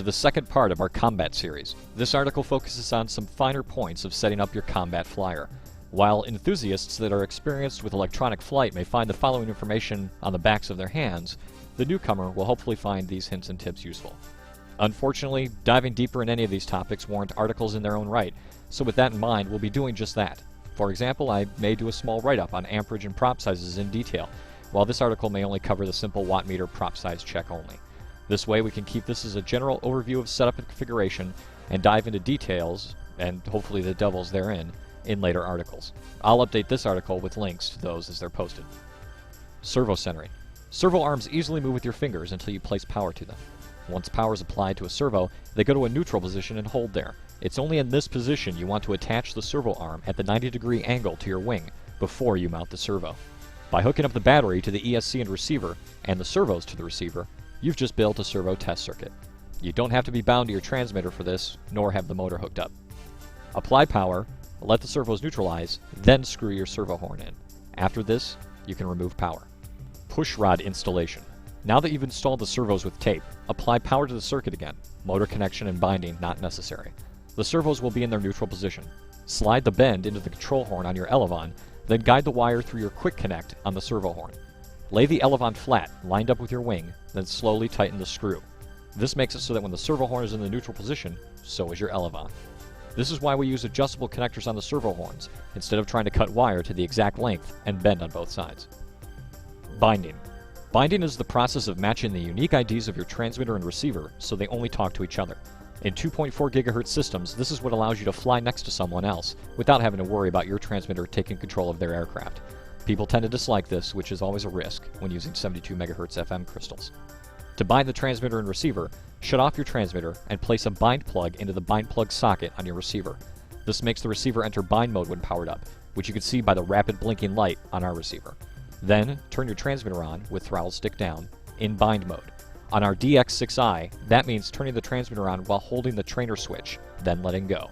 to the second part of our combat series. This article focuses on some finer points of setting up your combat flyer. While enthusiasts that are experienced with electronic flight may find the following information on the backs of their hands, the newcomer will hopefully find these hints and tips useful. Unfortunately, diving deeper in any of these topics warrant articles in their own right, so with that in mind, we'll be doing just that. For example, I may do a small write-up on amperage and prop sizes in detail, while this article may only cover the simple watt meter prop size check only. This way we can keep this as a general overview of setup and configuration, and dive into details, and hopefully the devils therein, in later articles. I'll update this article with links to those as they're posted. Servo Centering. Servo arms easily move with your fingers until you place power to them. Once power is applied to a servo, they go to a neutral position and hold there. It's only in this position you want to attach the servo arm at the 90-degree angle to your wing before you mount the servo. By hooking up the battery to the ESC and receiver, and the servos to the receiver, you've just built a servo test circuit. You don't have to be bound to your transmitter for this, nor have the motor hooked up. Apply power, let the servos neutralize, then screw your servo horn in. After this, you can remove power. Pushrod Installation. Now that you've installed the servos with tape, apply power to the circuit again. Motor connection and binding not necessary. The servos will be in their neutral position. Slide the bend into the control horn on your elevon, then guide the wire through your quick connect on the servo horn. Lay the elevon flat, lined up with your wing, then slowly tighten the screw. This makes it so that when the servo horn is in the neutral position, so is your elevon. This is why we use adjustable connectors on the servo horns, instead of trying to cut wire to the exact length and bend on both sides. Binding. Binding is the process of matching the unique IDs of your transmitter and receiver so they only talk to each other. In 2.4 GHz systems, this is what allows you to fly next to someone else without having to worry about your transmitter taking control of their aircraft. People tend to dislike this, which is always a risk when using 72 MHz FM crystals. To bind the transmitter and receiver, shut off your transmitter and place a bind plug into the bind plug socket on your receiver. This makes the receiver enter bind mode when powered up, which you can see by the rapid blinking light on our receiver. Then, turn your transmitter on with throttle stick down in bind mode. On our DX6i, that means turning the transmitter on while holding the trainer switch, then letting go.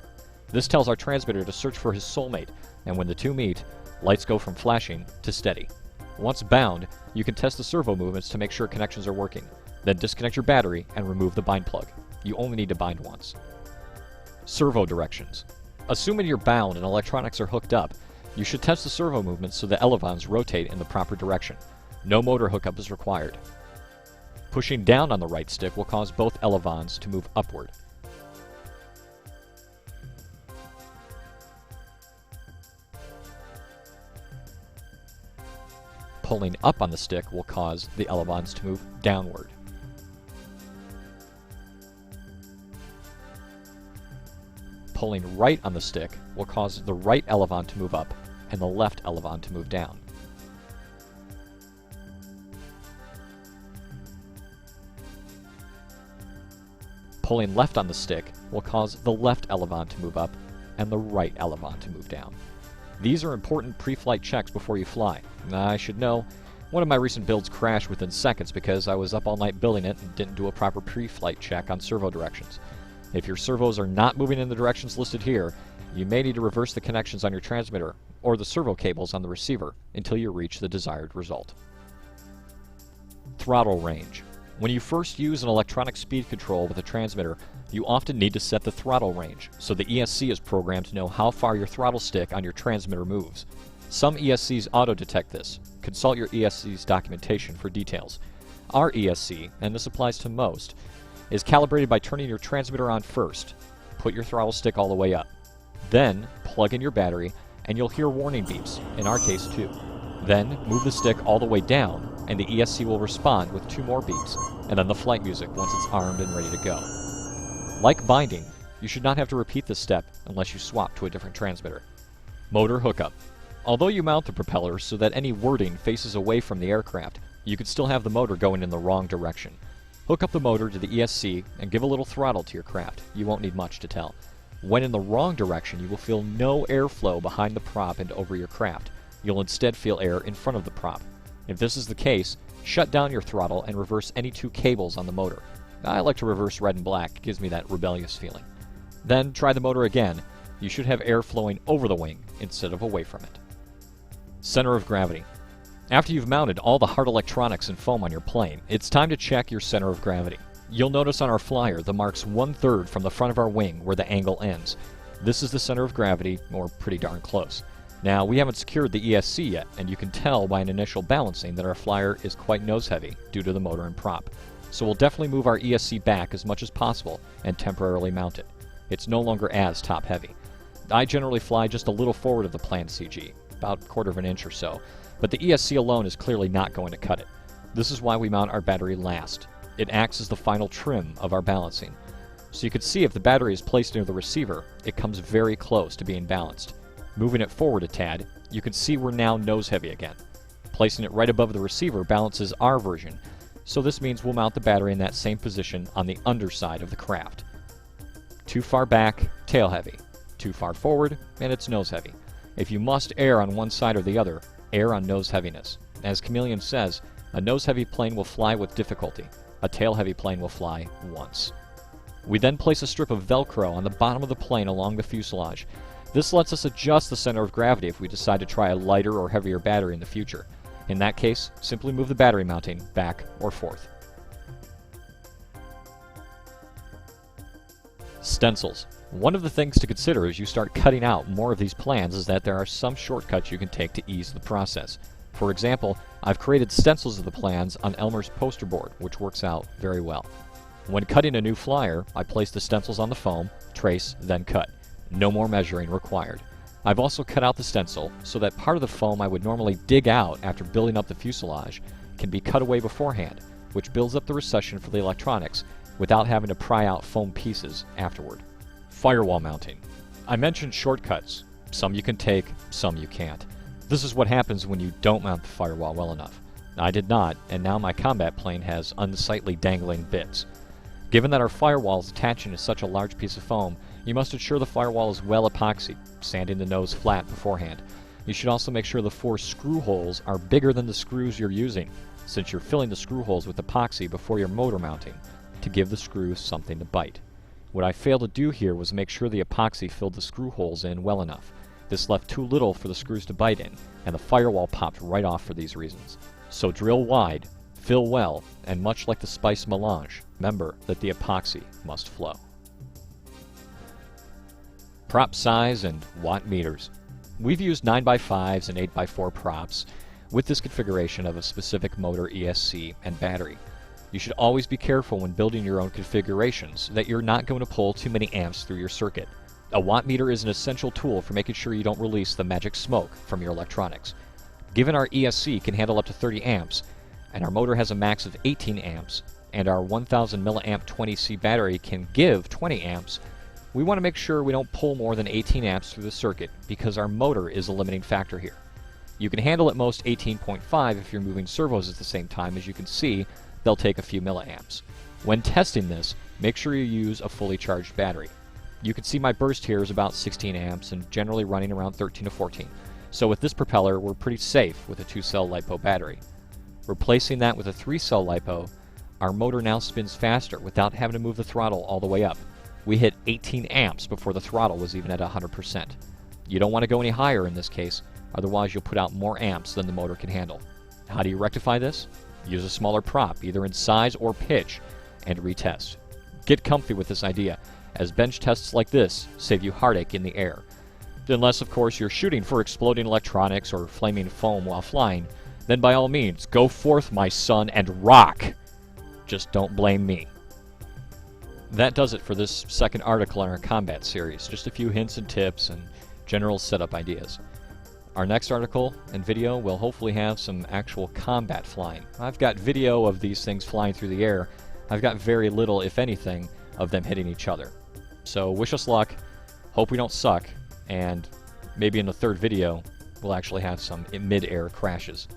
This tells our transmitter to search for his soulmate, and when the two meet, lights go from flashing to steady. Once bound, you can test the servo movements to make sure connections are working. Then disconnect your battery and remove the bind plug. You only need to bind once. Servo Directions. Assuming you're bound and electronics are hooked up, you should test the servo movements so the elevons rotate in the proper direction. No motor hookup is required. Pushing down on the right stick will cause both elevons to move upward. Pulling up on the stick will cause the elevons to move downward. Pulling right on the stick will cause the right elevon to move up and the left elevon to move down. Pulling left on the stick will cause the left elevon to move up and the right elevon to move down. These are important pre-flight checks before you fly. I should know, one of my recent builds crashed within seconds because I was up all night building it and didn't do a proper pre-flight check on servo directions. If your servos are not moving in the directions listed here, you may need to reverse the connections on your transmitter or the servo cables on the receiver until you reach the desired result. Throttle range. When you first use an electronic speed control with a transmitter, you often need to set the throttle range, so the ESC is programmed to know how far your throttle stick on your transmitter moves. Some ESCs auto-detect this. Consult your ESC's documentation for details. Our ESC, and this applies to most, is calibrated by turning your transmitter on first. Put your throttle stick all the way up. Then, plug in your battery, and you'll hear warning beeps, in our case 2. Then, move the stick all the way down, and the ESC will respond with 2 more beeps, and then the flight music once it's armed and ready to go. Like binding, you should not have to repeat this step unless you swap to a different transmitter. Motor hookup. Although you mount the propeller so that any wording faces away from the aircraft, you could still have the motor going in the wrong direction. Hook up the motor to the ESC and give a little throttle to your craft. You won't need much to tell. When in the wrong direction, you will feel no airflow behind the prop and over your craft. You'll instead feel air in front of the prop. If this is the case, shut down your throttle and reverse any 2 cables on the motor. I like to reverse red and black, it gives me that rebellious feeling. Then try the motor again. You should have air flowing over the wing instead of away from it. Center of gravity. After you've mounted all the hard electronics and foam on your plane, it's time to check your center of gravity. You'll notice on our flyer the marks 1/3 from the front of our wing where the angle ends. This is the center of gravity, or pretty darn close. Now, we haven't secured the ESC yet, and you can tell by an initial balancing that our flyer is quite nose-heavy due to the motor and prop. So we'll definitely move our ESC back as much as possible and temporarily mount it. It's no longer as top-heavy. I generally fly just a little forward of the planned CG, about 1/4 of an inch or so, but the ESC alone is clearly not going to cut it. This is why we mount our battery last. It acts as the final trim of our balancing. So you can see if the battery is placed near the receiver, it comes very close to being balanced. Moving it forward a tad, you can see we're now nose-heavy again. Placing it right above the receiver balances our version, so this means we'll mount the battery in that same position on the underside of the craft. Too far back, tail-heavy. Too far forward, and it's nose-heavy. If you must err on one side or the other, err on nose-heaviness. As Chameleon says, a nose-heavy plane will fly with difficulty. A tail-heavy plane will fly once. We then place a strip of Velcro on the bottom of the plane along the fuselage. This lets us adjust the center of gravity if we decide to try a lighter or heavier battery in the future. In that case, simply move the battery mounting back or forth. Stencils. One of the things to consider as you start cutting out more of these plans is that there are some shortcuts you can take to ease the process. For example, I've created stencils of the plans on Elmer's poster board, which works out very well. When cutting a new flyer, I place the stencils on the foam, trace, then cut. No more measuring required. I've also cut out the stencil so that part of the foam I would normally dig out after building up the fuselage can be cut away beforehand, which builds up the recession for the electronics without having to pry out foam pieces afterward. Firewall mounting. I mentioned shortcuts. Some you can take, some you can't. This is what happens when you don't mount the firewall well enough. I did not, and now my combat plane has unsightly dangling bits. Given that our firewall is attaching to such a large piece of foam, you must ensure the firewall is well epoxied, sanding the nose flat beforehand. You should also make sure the 4 screw holes are bigger than the screws you're using, since you're filling the screw holes with epoxy before your motor mounting, to give the screws something to bite. What I failed to do here was make sure the epoxy filled the screw holes in well enough. This left too little for the screws to bite in, and the firewall popped right off for these reasons. So drill wide, fill well, and much like the spice melange, remember that the epoxy must flow. Prop size and watt meters. We've used 9x5s and 8x4 props with this configuration of a specific motor, ESC, and battery. You should always be careful when building your own configurations that you're not going to pull too many amps through your circuit. A watt meter is an essential tool for making sure you don't release the magic smoke from your electronics. Given our ESC can handle up to 30 amps, and our motor has a max of 18 amps, and our 1000 milliamp 20C battery can give 20 amps, we want to make sure we don't pull more than 18 amps through the circuit because our motor is a limiting factor here. You can handle at most 18.5 if you're moving servos at the same time. As you can see, they'll take a few milliamps. When testing this, make sure you use a fully charged battery. You can see my burst here is about 16 amps and generally running around 13 to 14. So with this propeller, we're pretty safe with a 2-cell LiPo battery. Replacing that with a 3-cell LiPo, our motor now spins faster without having to move the throttle all the way up. We hit 18 amps before the throttle was even at 100%. You don't want to go any higher in this case, otherwise you'll put out more amps than the motor can handle. How do you rectify this? Use a smaller prop, either in size or pitch, and retest. Get comfy with this idea, as bench tests like this save you heartache in the air. Unless, of course, you're shooting for exploding electronics or flaming foam while flying, then by all means, go forth, my son, and rock! Just don't blame me. That does it for this second article in our combat series. Just a few hints and tips and general setup ideas. Our next article and video will hopefully have some actual combat flying. I've got video of these things flying through the air. I've got very little, if anything, of them hitting each other. So wish us luck, hope we don't suck, and maybe in the third video we'll actually have some mid-air crashes.